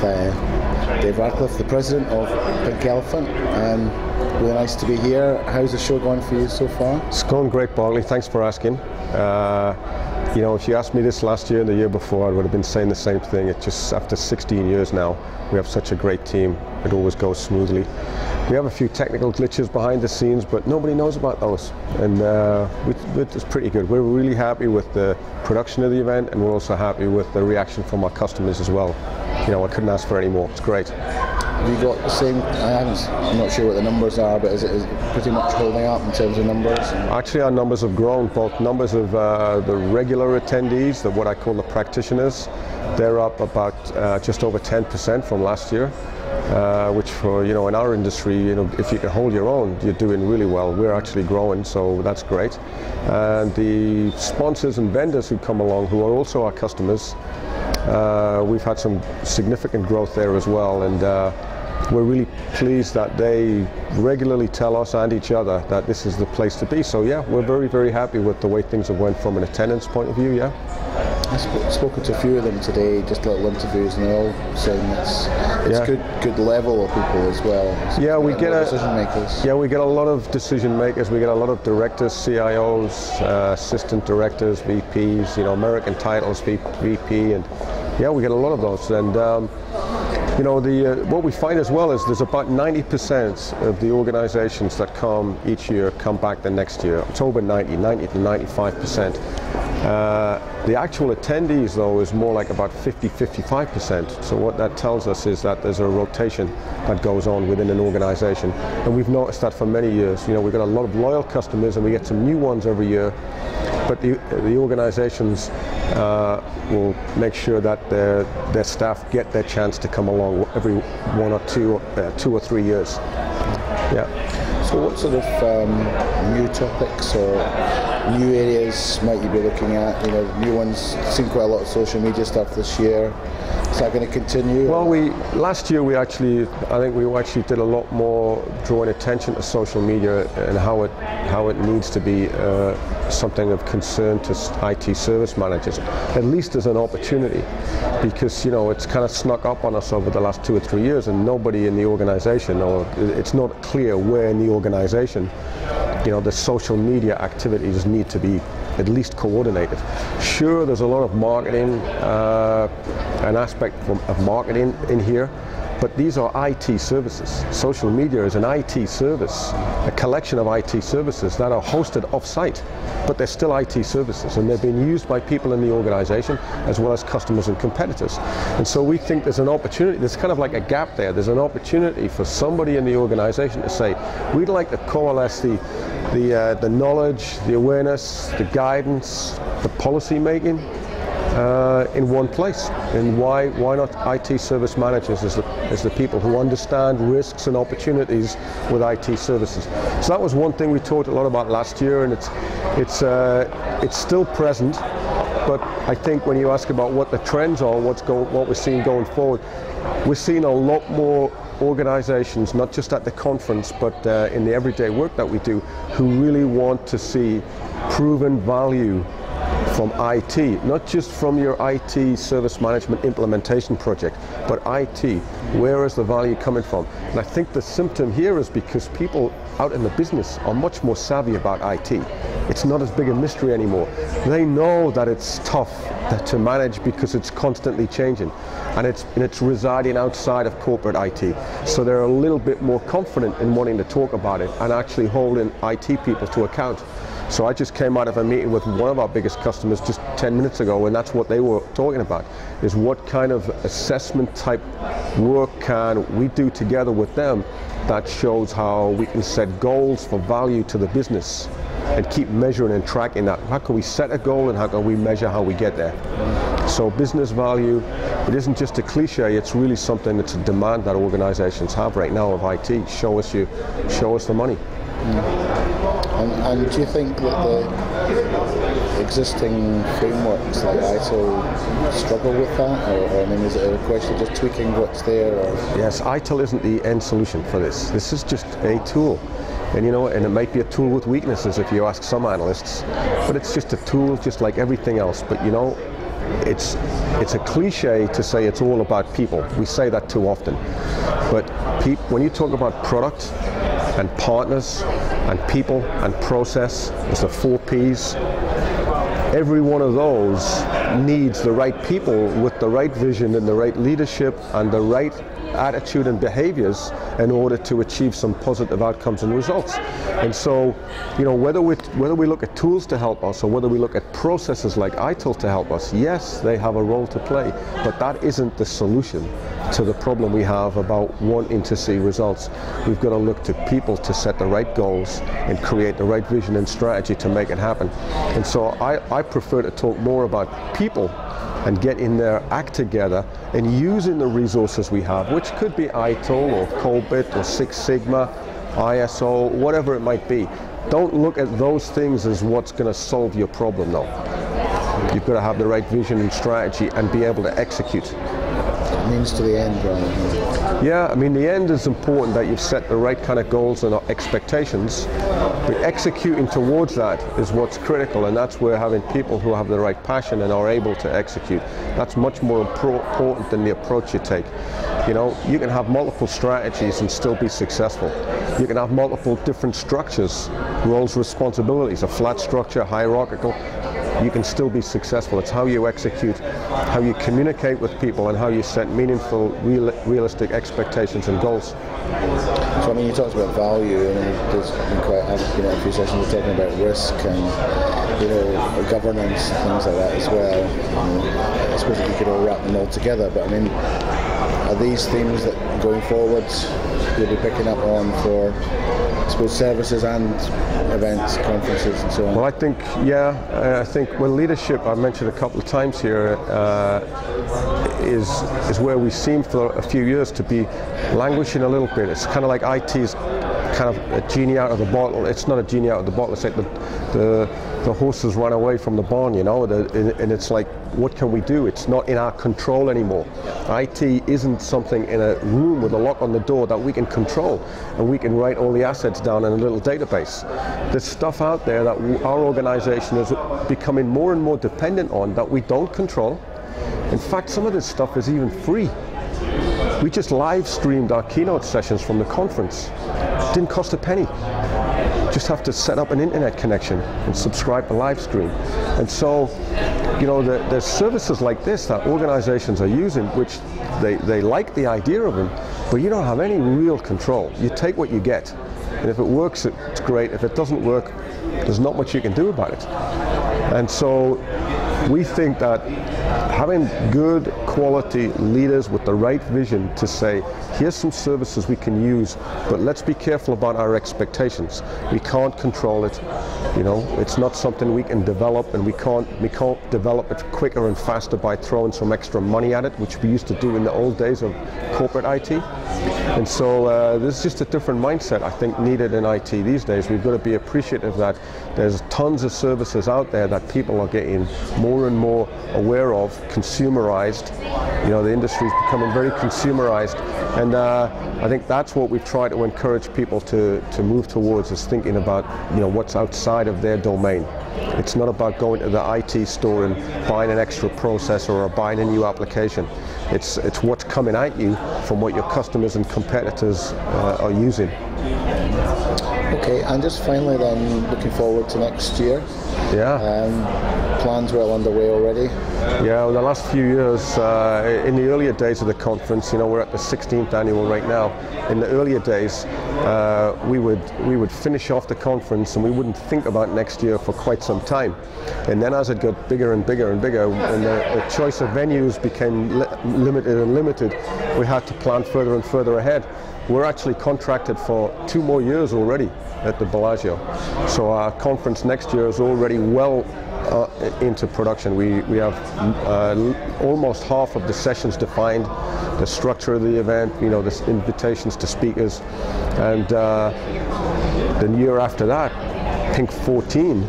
Dave Ratcliffe, the president of Pink Elephant. Really nice to be here. How's the show going for you so far? It's going great, Barclay. Thanks for asking. You know, if you asked me this last year and the year before, I would have been saying the same thing. It's just after 16 years now, we have such a great team. It always goes smoothly. We have a few technical glitches behind the scenes, but nobody knows about those. And it's pretty good. We're really happy with the production of the event, and we're also happy with the reaction from our customers as well. You know, I couldn't ask for any more. It's great. Have you got the same, I'm not sure what the numbers are, but is it pretty much holding up in terms of numbers? Actually, our numbers have grown, both numbers of the regular attendees, what I call the practitioners. They're up about just over 10% from last year, which for, you know, in our industry, you know, if you can hold your own, you're doing really well. We're actually growing, so that's great. And the sponsors and vendors who come along, who are also our customers, we've had some significant growth there as well, and we're really pleased that they regularly tell us and each other that this is the place to be. So yeah, we're very, very happy with the way things have went from an attendance point of view. Yeah. I've spoken to a few of them today, just little interviews, and they're all saying it's good level of people as well. Yeah, we get decision makers. Yeah, we get a lot of decision makers. We get a lot of directors, CIOs, assistant directors, VPs. You know, American titles, VP, and yeah, we get a lot of those. And you know, what we find as well is there's about 90% of the organizations that come each year come back the next year. It's over 90 to 95%. The actual attendees, though, is more like about 50–55%. So what that tells us is that there's a rotation that goes on within an organization, and we've noticed that for many years. You know, we've got a lot of loyal customers, and we get some new ones every year. But the organizations will make sure that their staff get their chance to come along every 1 or 2 or 3 years. Yeah. So what sort of new topics or new areas might you be looking at? You know, new ones. Seen quite a lot of social media stuff this year. Is that going to continue? Well, last year I think we actually did a lot more drawing attention to social media and how it needs to be something of concern to IT service managers, at least as an opportunity, because, you know, it's kind of snuck up on us over the last 2 or 3 years, and nobody in the organization, or it's not clear where in the organization, you know, the social media activities need to be at least coordinated. Sure, there's a lot of marketing, an aspect of marketing in here, but these are IT services. Social media is an IT service, a collection of IT services that are hosted off-site, but they're still IT services, and they're being used by people in the organization as well as customers and competitors. And so we think there's an opportunity, there's kind of like a gap there. There's an opportunity for somebody in the organization to say, we'd like to coalesce the knowledge, the awareness, the guidance, the policy making in one place. And why not IT service managers as the people who understand risks and opportunities with IT services? So that was one thing we talked a lot about last year, and it's still present. But I think when you ask about what the trends are, what we're seeing going forward, we're seeing a lot more organizations, not just at the conference, but in the everyday work that we do, who really want to see proven value from IT, not just from your IT service management implementation project, but IT. Where is the value coming from? And I think the symptom here is because people out in the business are much more savvy about IT. It's not as big a mystery anymore. They know that it's tough to manage because it's constantly changing, and it's residing outside of corporate IT. So they're a little bit more confident in wanting to talk about it and actually holding IT people to account. So I just came out of a meeting with one of our biggest customers just 10 minutes ago, and that's what they were talking about, is what kind of assessment type work can we do together with them that shows how we can set goals for value to the business and keep measuring and tracking that. How can we set a goal, and how can we measure how we get there? So business value, it isn't just a cliche, it's really something that's a demand that organizations have right now of IT. Show us the money. And do you think that the existing frameworks like ITIL struggle with that? Or I mean, is it a question of just tweaking what's there? Or? Yes, ITIL isn't the end solution for this. This is just a tool. And you know, and it might be a tool with weaknesses if you ask some analysts, but it's just a tool just like everything else. But you know, it's a cliche to say it's all about people. We say that too often. But when you talk about product and partners and people and process, it's the 4 Ps. Every one of those needs the right people with the right vision and the right leadership and the right attitude and behaviors in order to achieve some positive outcomes and results. And so, you know, whether we look at tools to help us or whether we look at processes like ITIL to help us, yes, they have a role to play, but that isn't the solution to the problem we have about wanting to see results. We've got to look to people to set the right goals and create the right vision and strategy to make it happen. And so I prefer to talk more about people and get in their act together and using the resources we have, which could be ITIL or COBIT or Six Sigma, ISO, whatever it might be. Don't look at those things as what's going to solve your problem, though. You've got to have the right vision and strategy and be able to execute. Means to the end, right? Yeah, I mean, the end is important, that you've set the right kind of goals and expectations, but executing towards that is what's critical, and that's where having people who have the right passion and are able to execute, that's much more important than the approach you take. You know, you can have multiple strategies and still be successful. You can have multiple different structures, roles, responsibilities, a flat structure, hierarchical. You can still be successful. It's how you execute, how you communicate with people, and how you set meaningful, realistic expectations and goals. So I mean, you talked about value, and there's been quite a few sessions we're talking about risk and governance and things like that as well. I suppose if you could all wrap them all together, but I mean, are these themes that going forward you'll be picking up on for, I suppose, services and events, conferences and so on? Well, I think, leadership, I mentioned a couple of times here, is where we seem for a few years to be languishing a little bit. It's kind of like IT's kind of a genie out of the bottle. It's not a genie out of the bottle. It's like the horses run away from the barn, you know, and it's like, what can we do? It's not in our control anymore. IT isn't something in a room with a lock on the door that we can control, and we can write all the assets down in a little database. There's stuff out there that our organization is becoming more and more dependent on that we don't control. In fact, some of this stuff is even free. We just live streamed our keynote sessions from the conference. It didn't cost a penny. Just have to set up an internet connection and subscribe to live stream. And so, you know, there's services like this that organizations are using, which they like the idea of them, but you don't have any real control. You take what you get, and if it works, it's great. If it doesn't work, there's not much you can do about it. And so we think that having good quality leaders with the right vision to say, here's some services we can use, but let's be careful about our expectations. We can't control it. You know, it's not something we can develop, and we can't develop it quicker and faster by throwing some extra money at it, which we used to do in the old days of corporate IT. And so there's just a different mindset, I think, needed in IT these days. We've got to be appreciative that there's tons of services out there that people are getting more and more aware of, consumerized. You know, the industry is becoming very consumerized, and I think that's what we've tried to encourage people to move towards, is thinking about, you know, what's outside of their domain. It's not about going to the IT store and buying an extra processor or buying a new application. It's what's coming at you from what your customers and competitors are using. Okay, and just finally then, looking forward to next year. Yeah. Plans well underway already? Yeah, well, the last few years, in the earlier days of the conference, you know, we're at the 16th annual right now. In the earlier days, we would finish off the conference and we wouldn't think about next year for quite some time. And then as it got bigger and bigger and bigger, and the choice of venues became limited, we had to plan further and further ahead. We're actually contracted for 2 more years already at the Bellagio. So our conference next year is already well into production. We have almost half of the sessions defined, the structure of the event, you know, the invitations to speakers, and the year after that, I think 14,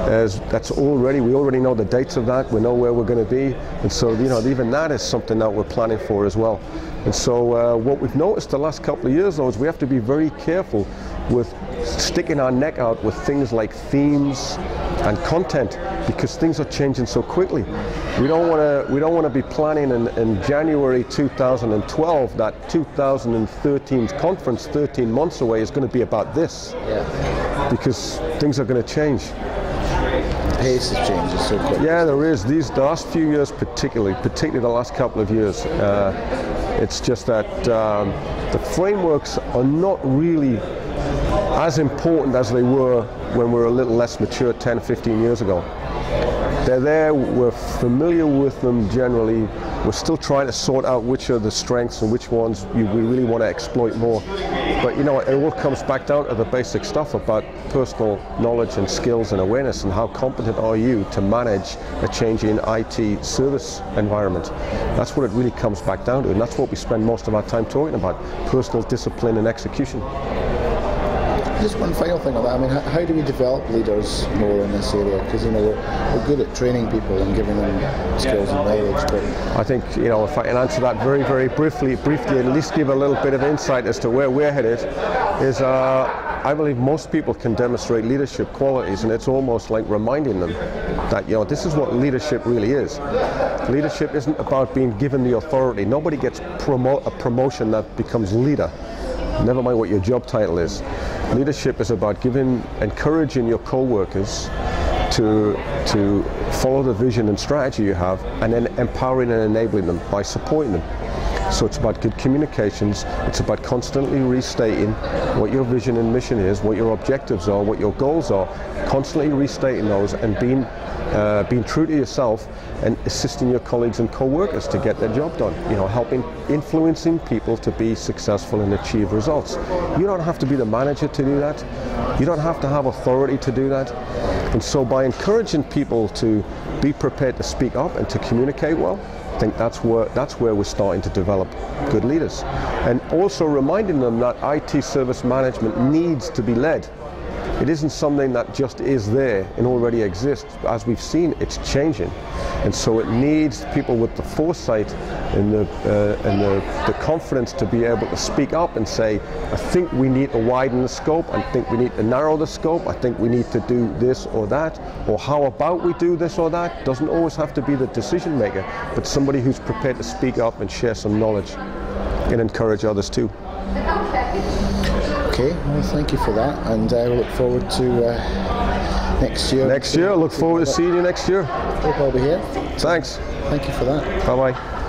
we already know the dates of that, we know where we're going to be, and so even that is something that we're planning for as well. And so what we've noticed the last couple of years though is we have to be very careful with sticking our neck out with things like themes and content, because things are changing so quickly. We don't want to be planning in January 2012 that 2013's conference 13 months away is going to be about this, because things are going to change. Pace is changing so quickly. Yeah, there is. The last few years particularly the last couple of years, it's just that the frameworks are not really as important as they were when we were a little less mature 10, 15 years ago. They're there, we're familiar with them generally, we're still trying to sort out which are the strengths and which ones we really want to exploit more. But it all comes back down to the basic stuff about personal knowledge and skills and awareness, and how competent are you to manage a changing IT service environment. That's what it really comes back down to, and that's what we spend most of our time talking about, personal discipline and execution. Just one final thing on that. I mean, how do we develop leaders more in this area? Because we're good at training people and giving them skills and knowledge. But I think if I can answer that very, very briefly, at least give a little bit of insight as to where we're headed, is I believe most people can demonstrate leadership qualities, and it's almost like reminding them that this is what leadership really is. Leadership isn't about being given the authority. Nobody gets a promotion that becomes leader. Never mind what your job title is. Leadership is about encouraging your co-workers to follow the vision and strategy you have, and then empowering and enabling them by supporting them. So it's about good communications, it's about constantly restating what your vision and mission is, what your objectives are, what your goals are, constantly restating those and being true to yourself and assisting your colleagues and co-workers to get their job done. Influencing people to be successful and achieve results. You don't have to be the manager to do that. You don't have to have authority to do that. And so by encouraging people to be prepared to speak up and to communicate well, I think that's where we're starting to develop good leaders. And also reminding them that IT service management needs to be led. It isn't something that just is there and already exists. As we've seen, it's changing. And so it needs people with the foresight and the confidence to be able to speak up and say, I think we need to widen the scope, I think we need to narrow the scope, I think we need to do this or that, or how about we do this or that. Doesn't always have to be the decision maker, but somebody who's prepared to speak up and share some knowledge and encourage others too. Okay, well, thank you for that, and I look forward to next year. Next year, I look forward to seeing you next year. Hope I'll be here. Thanks. Thank you for that. Bye-bye.